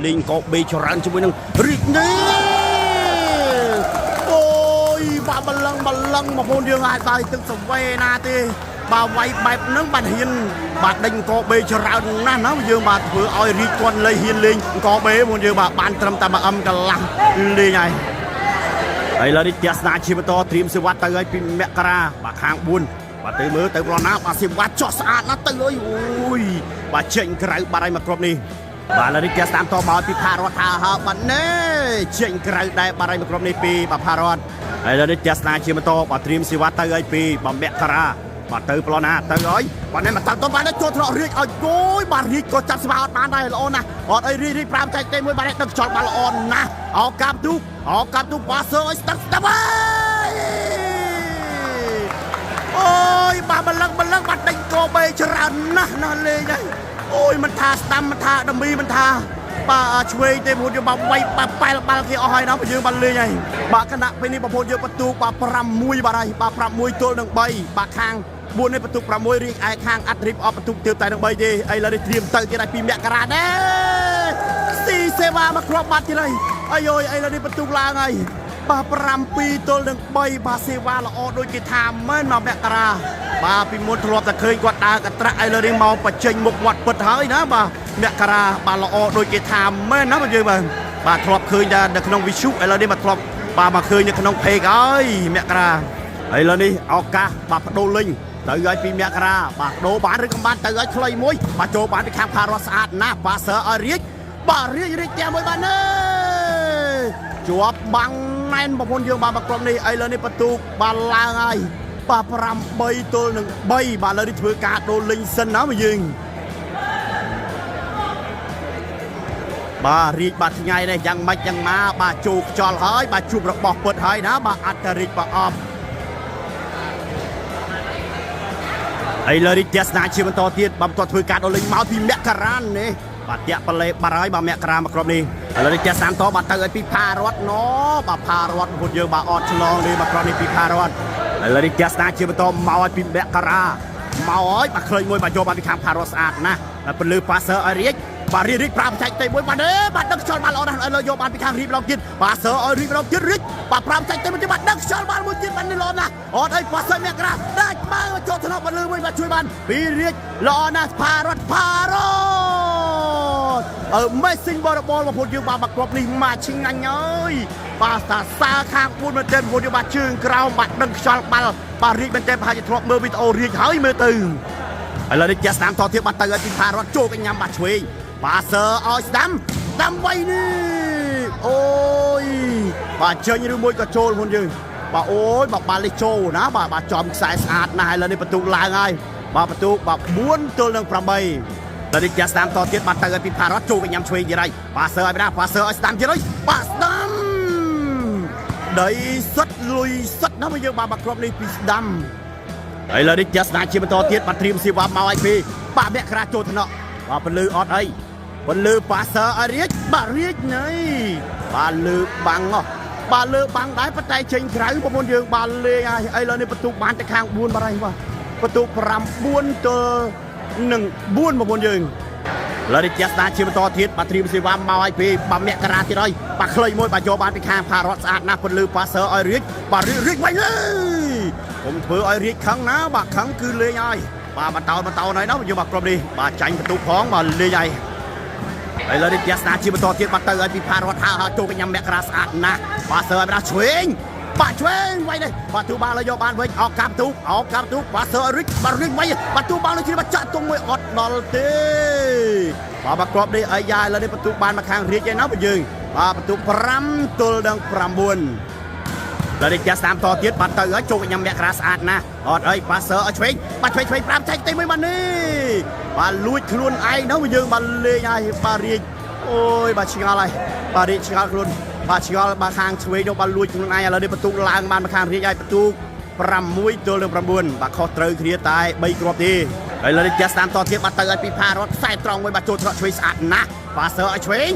លេងក៏បេច្រើនជាមួយនឹងរីកនេះអូយបាក់បលឹងបងប្អូនយើងអាចបាយទឹកសវេណាទេបាទវាយបែបហ្នឹងបាទហ៊ានបាទដេញកបេច្រើនណាស់ណាយើងបាទធ្វើឲ្យរីកគាត់លេងហ៊ានលេងកបេមុនយើងបាទបានត្រឹមតែ1អឹមកន្លះលេងហើយឥឡូវនេះទស្សនាជាបន្តត្រៀមសេវាទៅឲ្យពីមករាបាទខាង4បាទទៅមើលទៅប្រណាបាទសេវាចោះស្អាតណាស់ទៅអើយអូយបាទចេញក្រៅបាទឲ្យមកគ្រប់នេះបាទឥឡូវនេះទស្សនាតមកពីផារតថាហើបាទណែចេញក្រៅដែរបាទឲ្យមកគ្រប់នេះពីបាទផារតឥឡូវនេះទស្សនាជាបន្តបាទត្រៀមសេវាទៅឲ្យពីបាទមករាបាទទៅប្លណាទៅអើយបាទនេះមកតាមតបានចូលថ្នាក់រៀបឲ្យគួយបាទរៀបក៏ចាប់ស្វាអត់បានដែរល្អណាស់អត់អីរៀប5ចែកទេមួយបាទដឹកចោលបានល្អណាស់អោកាប់ទូប៉ាសើឲ្យស្ទឹកស្ដាប់ហើយអូយបាទបលឹងបាទដេញកបេច្រើនណាស់ណាស់លេងហើយអូយមិនថាស្ដាំមិនថាដមីមិនថាបាទឆ្វេងទេបងប្អូនយើងបាទវាយបាទប៉ែលបាល់គេអស់ហើយណាយើងបាទលេងហើយបាទគណៈពេលនេះបងប្អូនយើងបន្ទូបាទ6បាទហើយបាទ6ទល់នឹង3បាទខាង4នេះបន្ទុក6រៀងឯខាងអត់រៀបអត់បន្ទុកទើបតែនឹង3ទេឥឡូវនេះត្រៀមទៅទៀតឲ្យពីមករាដែរស៊ីសេវាមកគ្រាប់បាត់ទៀតហើយអាយឥឡូវនេះបន្ទុកឡើងហើយបាទ7ទល់នឹង3បាទសេវាល្អដូចគេថាមែនមករាបាទពីមុនធ្លាប់តែឃើញគាត់ដើរកត្រាក់ឥឡូវនេះមកបញ្ចេញមុខមាត់ពិតហើយណាបាទមករាបាទល្អដូចគេថាមែនណាបងយើងបាទធ្លាប់ឃើញតែនៅក្នុងវិសុឥឡូវនេះមកធ្លាប់បាទមកឃើញនៅក្នុងពេកហើយមករាឥឡូវនេះឱកាសបាទបដូរលេងទៅឲ្យពីមករាបាទដូរបានឬក៏បានទៅឲ្យខ្លីមួយបាទចូលបានពីខាងផារ៉ាស្អាតណាស់បាទសើឲ្យរៀចបាទរៀចત્યાંមួយបានទេជាប់បាំងណែនបងប្អូនយើងបាទមកក្រុមនេះឥឡូវនេះបន្ទូកបានឡើងហើយបាទ8ទល់នឹង3បាទឥឡូវនេះធ្វើការដូរលេងសិនណាបងយើងបាទរៀចបាទថ្ងៃនេះយ៉ាងម៉េចយ៉ាងណាបាទចូលខ្យល់ហើយបាទជួបរបស់ពិតហើយណាបាទអត្តរិទ្ធប្រអប់ឥឡូវនេះទស្សនាជាបន្តទៀតបាទបន្តធ្វើការដូរលេងមកពីមករានេះបាទតាក់បលេបារហើយបាទមករាមកក្រុមនេះឥឡូវនេះទស្សនាតបាទទៅឲ្យពីផារតណបាទផារតពុទ្ធយើងបាទអត់ឆ្លងនេះមកក្រុមនេះពីផារតឥឡូវនេះទស្សនាជាបន្តមកឲ្យពីមករាមកហើយបាទឃើញមួយបាទយកបាទពីខាងផារតស្អាតណាស់បាទពលឺប៉ាសើឲ្យរៀចបាទរៀប5ចែកទេមួយបាទទេបាទដឹកខ្យល់បានល្អណាស់ឥឡូវយកបានពីខាងរៀបឡងទៀតបាទសើឲ្យរៀបឡងទៀតរៀចបាទ5ចែកទេមួយទៀតបាទដឹកខ្យល់បានមួយទៀតបាទនេះល្អណាស់អត់អីប៉ាសើមករាដាច់មកចូលថ្នាក់ពលឺមួយបាទជួយបានពីរៀចល្អណាស់ផារតមេសិងបរបលបងប្អូនយើងបាទមកគ្រាប់នេះមកឆ្ងាញ់ហើយបាទតាសាខាង4មែនទេបងប្អូនយើងបាទជើងក្រោមបាទដឹងខ្យល់បាល់បាទរៀបមែនទេប្រហែលជាធ្លាប់មើលវីដេអូរៀបហើយមើលទៅឥឡូវនេះចាស់តាមតទៀតបាទទៅឲ្យពីផារតចូលកញ្ញាំបាទឆ្វេងបាទសើឲ្យស្ដាំវៃនេះអូយបាទចេញឬមួយក៏ចូលបងយើងបាទអូយបាទបាល់នេះចូលណាបាទចំខ្សែស្អាតណាស់ឥឡូវនេះបន្ទុកឡើងហើយបាទបន្ទុកបាទ4ទល់នឹង8តែនេះចាស់តាមតទៀតបាទទៅឲ្យពីផារតចូលកញ្ញាំឆ្វេងទៀតហើយបាទសើឲ្យណាបាទសើឲ្យស្ដាំទៀតហើយបាទស្ដាំដីសុតលុយសុតណាមកយើងបាទគ្រាប់នេះពីស្ដាំឥឡូវនេះចាស់ស្ដាជាបន្តទៀតបាទត្រៀមសេវាមកឲ្យពីបាទមករាចូលថ្នាក់បាទពលឺអត់អីពលឺប៉ាសើឲ្យរៀចបាទរៀចណៃបាទលើបាំងបាទលើបាំងដែរប៉ុន្តែចេញក្រៅបងប្អូនយើងបាទលេងហើយឥឡូវនេះបន្ទុកបានទៅខាង4បាទហើយបាទបន្ទុក9ទល់នឹង4បងប្អូនយើងឥឡូវនេះចាស់ស្ដាជាបន្តទៀតបាទត្រៀមសេវាមកឲ្យពីបាទមករាទៀតហើយបាទខ្លីមួយបាទយកបានពីខាងផារតស្អាតណាស់ពលឺប៉ាសើឲ្យរៀចបាទរៀចវិញខ្ញុំធ្វើឲ្យរៀចខឹងណាបាទខឹងគឺលេងហើយបាទបន្តហើយណាយើងបាទក្រុមនេះបាទចាញ់បន្ទុកផងបាទលេងហើយឥឡូវនេះទស្សនាជាបន្តទៀតបាទទៅឲ្យពីផារតថាចូលកញ្ញាមករាស្អាតណាស់បាទសើឲ្យបានឆ្វេងបាទឆ្វេងវិញនេះបាទទូបាល់យកបានវិញអោកាប់ទូបាទសើរិចបាទរិចវិញបាទទូបាល់នេះបាទចាក់ទុំមួយអត់ដល់ទេបាទគ្រាប់នេះអាយ៉ាឥឡូវនេះបន្ទុកបានមកខាងរៀចឯណាបងយើងបាទបន្ទុក5ទល់នឹង9ដល់នេះចាស់តាមតទៀតបាទទៅឲ្យចូលកញ្ញាមករាស្អាតណាស់អត់អីបាទសើឲ្យឆ្វេង5ចែកទេមួយបាទនេះបាទលួចខ្លួនឯងនោះយើងបាទលេងហើយបាទរៀចអូយបាទឆ្ងល់ហើយបាទរៀចឆ្ងល់ខ្លួនបាទឆ្ងល់បាទខាងឆ្វេងនោះបាទលួចខ្លួនឯងឥឡូវនេះបន្ទុកឡើងបានមកខាងរៀចហើយបន្ទុក6ទល់នឹង9បាទខុសត្រូវគ្នាតែ3គ្រាប់ទេឥឡូវនេះចាស់តាមតទៀតបាទទៅឲ្យពីផារតខ្សែត្រង់មួយបាទចូលថ្នាក់ឆ្វេងស្អាតណាស់បាទសើឲ្យឆ្វេង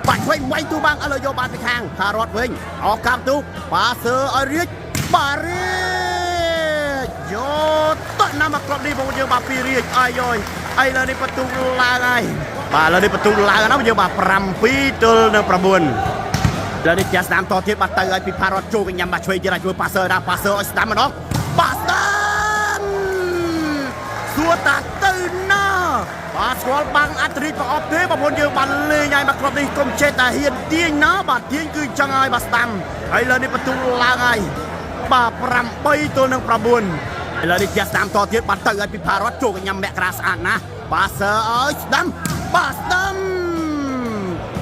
បាទឆ្វេងវាយទូបាំងឥឡូវយកបានពីខាងផារតវិញអោកាប់ទូបាទសើឲ្យរៀចបាទរៀចយកតោះណាមកគ្រាប់នេះបងយើងបាទពីរៀចអាយឥឡូវនេះបន្ទុកឡើងហើយ បាទឥឡូវនេះបន្ទូឡើងណាយើងបាទ7 ទល់នឹង 9 ឥឡូវនេះជាស្ដាមតទៀតបាទទៅឲ្យពីផារ៉ាត់ចូលកញ្ញាំបាទឆ្វេងទៀតឲ្យជួយប៉ាសឺដែរប៉ាសឺឲ្យស្ដាំម្ដងបាទស្ដាំសួរតាទៅណាបាទស្គាល់បាំងអត្រិចប្រអប់ទេបងប្អូនយើងបានលេងឲ្យមកគ្រប់នេះកុំចេះតែហ៊ានទាញណាបាទទាញគឺចឹងហើយបាទស្ដាំហើយឥឡូវនេះបន្ទូឡើងហើយបាទ8 ទល់នឹង 9 ឥឡូវនេះជាស្ដាំតទៀតបាទទៅឲ្យពីផារ៉ាត់ចូលកញ្ញាំមកក្រាស្អាតណាប៉ាសឺឲ្យស្ដាំបាទស្ដាំ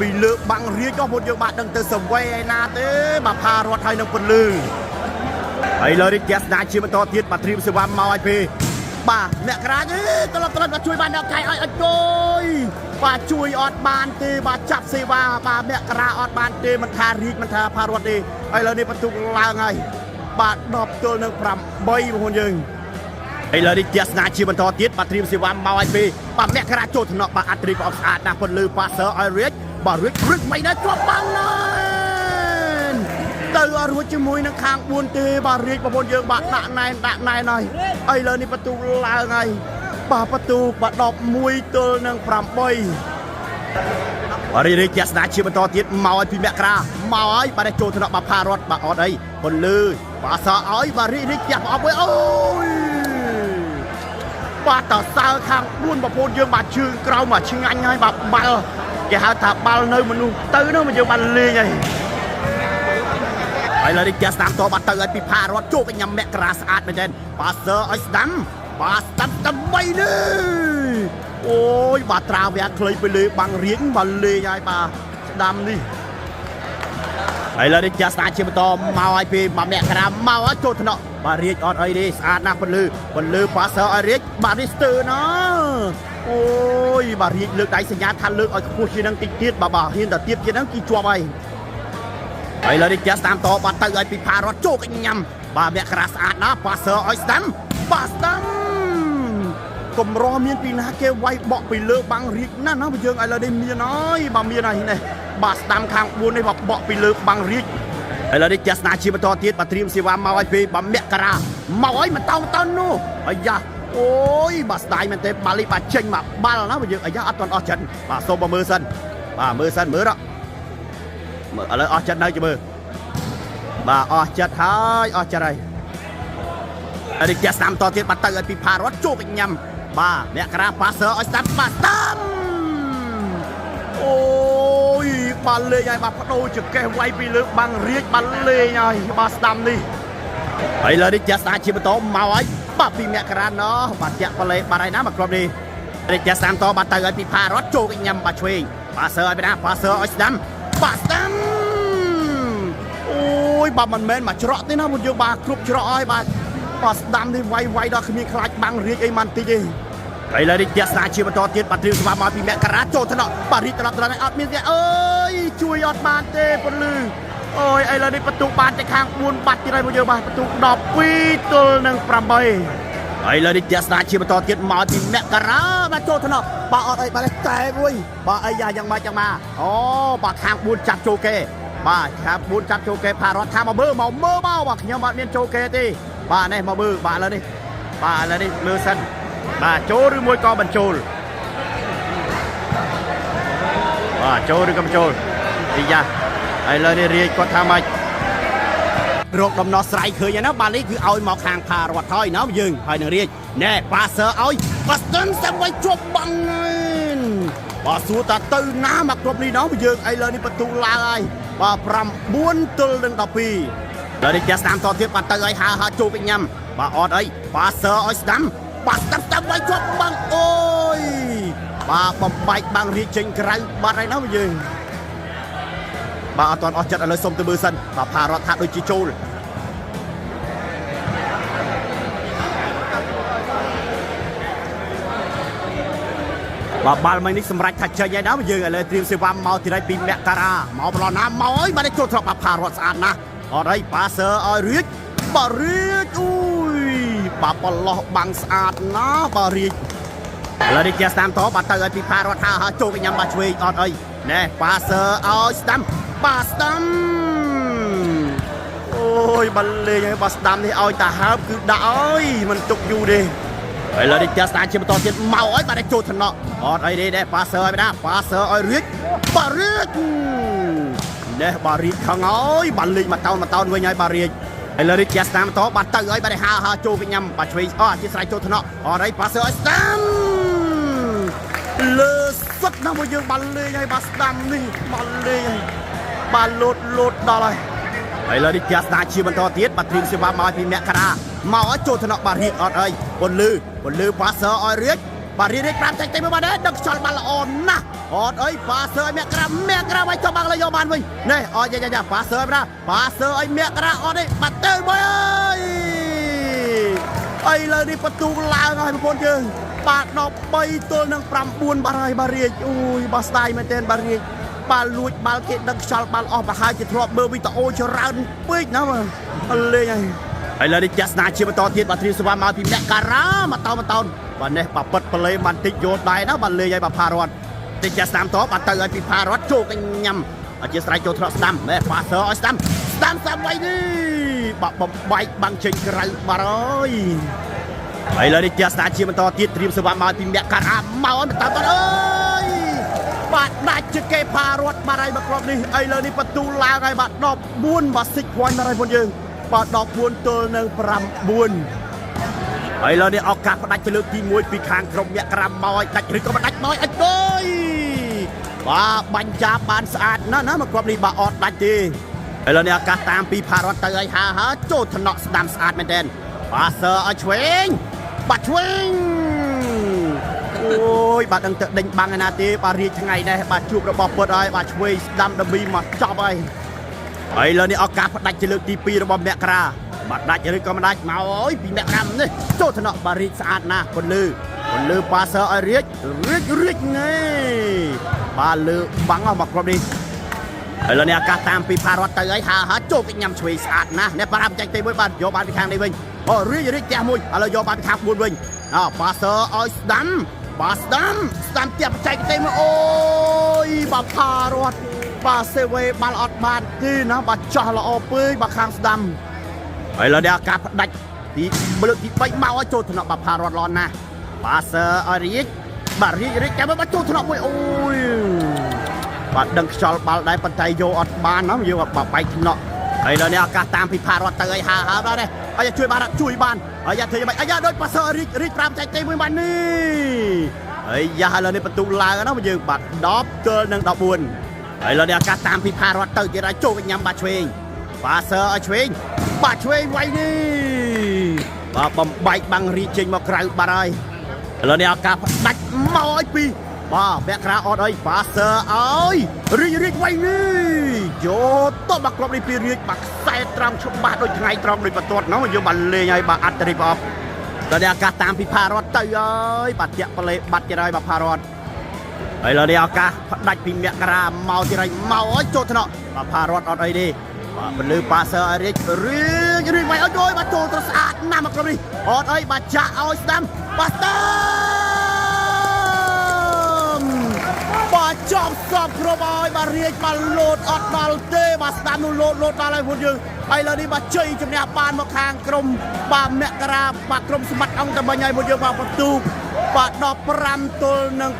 ពីលើបាំងរាជបងប្អូនយើងបាទដឹងទៅសវ័យឯណាទេបាទផារត់ហើយនឹងពន្លឺហើយលើនេះជាស្ដាជាបន្តទៀតបាទត្រៀមសេវាមកឲ្យពេលបាទអ្នកក្រាចត្រឡប់បាទជួយបានដល់កែឲ្យអត់គយបាទជួយអត់បានទេបាទចាប់សេវាបាទអ្នកក្រាអត់បានទេមិនថារាជមិនថាផារត់ទេហើយលើនេះបន្ទុកឡើងហើយបាទ10 ទល់នឹង 8 បងប្អូនយើងឥឡូវនេះជាស្នាជាបន្តទៀតបាទត្រៀមសេវាមកឲ្យពេលបាទអ្នកក្រាចូលថ្នាក់បាទអត្រិប្រអប់ស្អាតណាស់ពន្លឺប៉ាសឺឲ្យរាជបាទរួចមិនដែរជាប់បាំងណាស់ទៅអត់រួចជាមួយនឹងខាង4ទេបាទរាជបងប្អូនយើងបាទដាក់ណែនហើយឥឡូវនេះបន្ទូឡើងហើយបាទបន្ទូបាទ11 ទល់នឹង 8 បាទរាជជាស្នាជាបន្តទៀតមកឲ្យពីមកក្រាមកឲ្យបាទចូលថ្នាក់បាទផារត់បាទអត់អីពន្លឺបាទសើឲ្យបាទរាជផ្អប់អូយបាទតសើខាង4បងប្អូនយើងបាទជើងក្រោមបាទឆ្ងាញ់ហើយបាទបាល់គេហៅថាបាល់នៅមនុស្សទៅនោះមកយើងបានលេងហើយឥឡូវនេះជាស្ដាំតបាត់ទៅឲ្យពីផារត់ចូលកញ្ញាំមកក្រាស្អាតមែនទេបាទសើឲ្យស្ដាំបាទស្ដាំដើម្បីនេះអូយបាទត្រាវាក់ខ្លីទៅលើបាំងរៀងបាទលេងហើយបាទស្ដាំនេះហើយឥឡូវនេះជាស្ដាំជាបន្តមកឲ្យពីមកក្រាមកឲ្យចូលថ្នាក់បាទរាជអត់អីទេស្អាតណាស់ពន្លឺប៉ាសឺឲ្យរាជបាទនេះស្ទើរណាអូយបាទរាជលើកដៃសញ្ញាថាលើកឲ្យខ្ពស់ជាងនឹងតិចទៀតបាទហ៊ានតែទៀតជាងហ្នឹងគឺជាប់ហើយឥឡូវនេះជាស្ដាំតបាទទៅឲ្យពីផារត់ចូលកញ្ញាំបាទអ្នកក្រាស្អាតណាប៉ាសឺឲ្យស្ដាំបាទស្ដាំកម្រមានពីណាគេវាយបក់ពីលើបាំងរាជណាស់ណាបើយើងឥឡូវនេះមានហើយបាទមានហើយនេះបាទស្ដាំខាង4នេះបាទបក់ពីលើបាំងរាជឥឡូវនេះជាស្នាជាបន្តទៀតបាទត្រៀមសេវាមកឲ្យពេលបាទមកក្រាមកឲ្យមិនតោតនោះអាយ៉ាអូយបាទស្ដាយមែនទេបាល់នេះបាទចេញមកបាល់ណាបើយើងអាយ៉ាអត់ទាន់អស់ចិត្តបាទសូមមើលសិនបាទមើលសិនមើលដល់មើលឥឡូវអស់ចិត្តនៅជមើលបាទអស់ចិត្តហើយអស់ចិត្តហើយឥឡូវជាស្ដាំតទៀតបាទទៅឲ្យពីផារត់ចូលកញ្ញាំបាទអ្នកក្រាប៉ាសឺឲ្យស្ដាំបាទស្ដាំអូយបាទលេងហើយបាទបដូរចកេះវាយពីលើបាំងរាជបាទលេងហើយបាទស្ដាំនេះហើយលើនេះជាស្ដាជាបន្តមកឲ្យបាទពីមកក្រាណោះបាទចាក់បលេបាទហើយណាមកគ្រប់នេះនេះជាស្ដាំតបាទទៅឲ្យពីផារត់ចូលកញ្ញាំបាទឆ្វេងប៉ាសឺឲ្យណាប៉ាសឺឲ្យស្ដាំបាទស្ដាំអូយបាទមិនមែនមកច្រកទេណាពួកយើងបាទគ្រប់ច្រកហើយបាទស្ដាំនេះវាយដល់គ្មានខ្លាចបាំងរាជអីមិនតិចទេហើយឡើយនេះជាស្នាជាបន្តទៀតបាទត្រៀមស្វាមកពីមកក្រាចូលថ្នាក់បាទរីកត្រឡប់អត់មានទេអើយជួយអត់បានទេពន្លឺអូយឥឡូវនេះបន្ទុកបានតែខាង4បាត់ទៀតហើយពួកយើងបាទបន្ទុក12 ទល់នឹង 8ហើយឡើយនេះជាស្នាជាបន្តទៀតមកពីមកក្រាបាទចូលថ្នាក់បាទអត់អីបាទតែមួយបាទអីយ៉ាងម៉េចចឹងមកអូបាទខាង4ចាប់ចូលគេបាទខាង4ចាប់ចូលគេផារត់ថាមកមើលបាទខ្ញុំអត់មានចូលគេទេបាទនេះមកមើលបាទឥឡូវនេះមើលសិនបាទចូលឬមួយក៏បញ្ចូលបាទចូលឬក៏បញ្ចូលទីយ៉ាឥឡូវនេះរាជគាត់ថាម៉េចរកដំណោះស្រាយឃើញហើយណាបាទនេះគឺឲ្យមកខាងផារត់ហើយណាយើងហើយនឹងរាជណែប៉ាសឺឲ្យបាស្តិនតែមិនជាប់បាំងបាទសួរតាទៅណាមកគ្រប់នេះណាយើងឥឡូវនេះបន្ទូឡើងហើយបាទ9 ទល់នឹង 12ដល់នេះជាស្ដាំតទៀតបាទទៅឲ្យហើចូលកញ្ញាំបាទអត់អីប៉ាសឺឲ្យស្ដាំបាទស្ដាំតែមិនជាប់បាំងអូយបាទបំបែកបាំងរាជចេញក្រៅបាត់ហើយណាយើងបាទអត់ទាន់អស់ចិត្តឥឡូវសុំទៅមើលសិនបាទផារត់ថាដូចជាចូលបាទបាល់មិញនេះសម្រាប់ថាចេញហើយណាយើងឥឡូវត្រៀមសេវាមកទីរៃពីមកការ៉ាមកប្រឡណាមកអើយបាទចូលត្រប់ផារត់ស្អាតណាស់អត់អីប៉ាសឺឲ្យរាជបាទរាជអូយបាទបលោះបាំងស្អាតណាស់បាទរាជឥឡូវនេះជាស្ដាំតបាទទៅឲ្យពីផារត់ថាចូលកញ្ញាំបាទឆ្វេងអត់អីណែប៉ាសឺឲ្យស្ដាំបាទស្ដាំអូយបាទលេងឲ្យបាទស្ដាំនេះឲ្យតាហើបគឺដាក់អើយមិនទុកយូរទេ ហើយលើនេះចាស់ស្ដាជាបន្តទៀតមកអើយបាទចូលថ្នាក់អត់អីទេប៉ាសើឲ្យណាប៉ាសើឲ្យរៀចបាទរៀចនេះបាទរៀចខឹងអើយបាទលេងមកតោនវិញហើយបាទរៀចហើយលើនេះចាស់ស្ដាបន្តបាទទៅឲ្យបាទហាចូលវិញញ៉ាំបាទឆ្វេងអត់ជាស្រ័យចូលថ្នាក់អត់អីប៉ាសើឲ្យស្ដាំលើសុតណាមួយយើងបាទលេងហើយបាទស្ដាំនេះបាទលេងហើយបាទលោតដល់ហើយលើនេះចាស់ស្ដាជាបន្តទៀតបាទត្រៀមសេវាមកពីអ្នកការ៉ាមកឲ្យចូលថ្នាក់បាទរៀចអត់អីពលឺប៉ាសើឲ្យរៀចបាទរៀចប្រាប់តែមួយបាទដឹកខ្យល់បាទល្អណាស់អត់អីប៉ាសើឲ្យមាក់ក្រាឲ្យចុះបាក់លើយកបានវិញនេះអត់យ៉ាប៉ាសើណាប៉ាសើឲ្យមាក់ក្រាអត់ទេបាទទៅមួយអើយលើនេះបន្ទូឡើងហើយប្រពន្ធយើងបាទ13ទល់នឹង9បាទហើយបាទរៀចអូយបាទស្ដាយមែនទែនបាទរៀចបាទលួចបាល់គេដឹកខ្យល់បាល់អស់ប្រហែលជាធ្លាប់មើលវីដេអូច្រើនពេកណាបាទលេងហើយលើនេះចាស់ស្នាជាបន្តទៀតបាទត្រៀមសេវាមកពីអ្នកការ៉ាមកតោនបាទនេះបាទប៉ិតប្លេបានតិចយកដែរណាបាទលេងឲ្យបាទផារត់តិចចាស់ស្ដាំតបាទទៅឲ្យពីផារត់ចូលកញ៉ាំអធិស្ឋានចូលថ្នាក់ស្ដាំនេះប៉ាសើឲ្យស្ដាំវៃនេះបាទបំបែកបាំងចេញក្រៅបាទហើយលើនេះចាស់ស្ដាជាបន្តទៀតត្រៀមសេវាមកពីអ្នកការ៉ាមកឲ្យបន្តអើយបាទដាច់ជាគេផារត់បាទហើយមកគ្រាប់នេះឥឡូវនេះបន្ទូឡើងហើយបាទ14បាទសិចព្វ័យបាទហើយបងយើងបាទ14ទល់នឹង9ហើយឥឡូវនេះឱកាសផ្ដាច់ទៅលើកទី1ពីខាងក្រុមអ្នកក្រាំមកឲ្យដាច់ឬក៏មិនដាច់មកឲ្យអើយបាទបាញ់ចាប់បានស្អាតណាស់មកគ្រាប់នេះបាទអត់ដាច់ទេឥឡូវនេះឱកាសតាមពីផារត់ទៅឲ្យហាចូលថ្នាក់ស្ដាំស្អាតមែនទែនបាទសើឲ្យឆ្វេងបាទឆ្វេងអូយបាទដឹងទៅដេញបាំងឯណាទេបាទរៀបថ្ងៃនេះបាទជួបរបស់ពុតហើយបាទឆ្វេងស្ដាំដប៊ីមកចប់ហើយលើនេះឱកាសផ្ដាច់ជាលើកទី2របស់អ្នកក្រាបាទដាច់ឬក៏មិនដាច់មកអើយពីអ្នកក្រាំនេះចូលថ្នាក់បាទរៀបស្អាតណាស់ពលឺប៉ាសើឲ្យរៀបនេះបាទលើបាំងអស់មកគ្រប់នេះហើយលើនេះឱកាសតាមពីផារត់ទៅហើយហាចូលគេញ៉ាំឆ្វេងស្អាតណាស់នេះបារម្ភចាច់ទេមួយបាទយកបានពីខាងនេះវិញអូរៀបផ្ទះមួយឥឡូវយកបានពីខាង4វិញប៉ាសើឲ្យស្ដាំបាទស្ដាំផ្ទះបច្ចេកទេសមកអូយបាទផារត់បាទសេវេបាល់អត់បានទេណាបាទចោះល្អពេកបាទខាងស្ដាំហើយលើនេះឱកាសផ្ដាច់ទីលើកទី3មកឲ្យចូលថ្នាក់បាទផារត់ល្អណាស់បាទសើឲ្យរៀចបាទរៀចចាំបាទចូលថ្នាក់មួយអូយបាទដឹងខ្យល់បាល់ដែរប៉ុន្តែយកអត់បានណាយើងបាទបែកថ្នាក់ហើយលើនេះឱកាសតាមពីផារត់ទៅឲ្យហាបាទនេះហើយជួយបានហើយធ្វើយ៉ាងម៉េចអាយ៉ាដូចប៉ាសើរីក5ចែកទេមួយបាទនេះហើយយ៉ាឥឡូវនេះបន្ទូឡើងណាយើងបាទ10ទល់នឹង14ហើយឥឡូវនេះឱកាសតាមពីផារត់ទៅទៀតឲ្យចូលញ៉ាំបាទឆ្វេងប៉ាសើឲ្យឆ្វេងបាទឆ្វេងវៃនេះបាទបំបែកបាំងរីចេញមកក្រៅបាត់ហើយឥឡូវនេះឱកាសផ្ដាច់មកឲ្យពីបាទពាក់ក្រាអត់អីប៉ាសើឲ្យរីកវៃនេះយកតបមកគ្រាប់នេះពីរីកបាទខ្សែត្រង់ច្បាស់ដូចថ្ងៃត្រង់ដូចបន្ទាត់នោះយើងបានលេងឲ្យបាទអត់រីបអបដល់នេះឱកាសតាមពីផារត់ទៅហើយបាទតាក់ប្លេបាត់ទៀតហើយបាទផារត់ហើយឥឡូវនេះឱកាសផ្ដាច់ពីមាក់ក្រាមកទៀតហើយមកឲ្យចូលថ្នាក់បាទផារត់អត់អីទេបាទពលឺប៉ាសើឲ្យរីកវៃអត់យបាទចូលទៅស្អាតណាស់មកគ្រាប់នេះអត់អីបាទចាក់ឲ្យស្ដាំបាទស្ដាំបាទចំសពគ្រប់ហើយបាទរៀបបាទលោតអត់ដល់ទេបាទស្ដាំនោះលោតដល់ហើយពួកយើងហើយឥឡូវនេះបាទជ័យជំនះបានមកខាងក្រុមបាទមករាបាទក្រុមស្មាត់អង្គតមិញហើយពួកយើងបាទបន្ទូបាទ15ទល់នឹង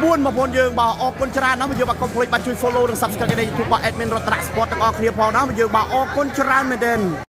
9មកពួកយើងបាទអរគុណច្រើនណាស់ពួកយើងបាទកុំភ្លេចបាទជួយ follow និង subscribe នៅ YouTube បាទ admin រតនៈ Sport ទាំងអស់គ្នាផងណាពួកយើងបាទអរគុណច្រើនមែនទែន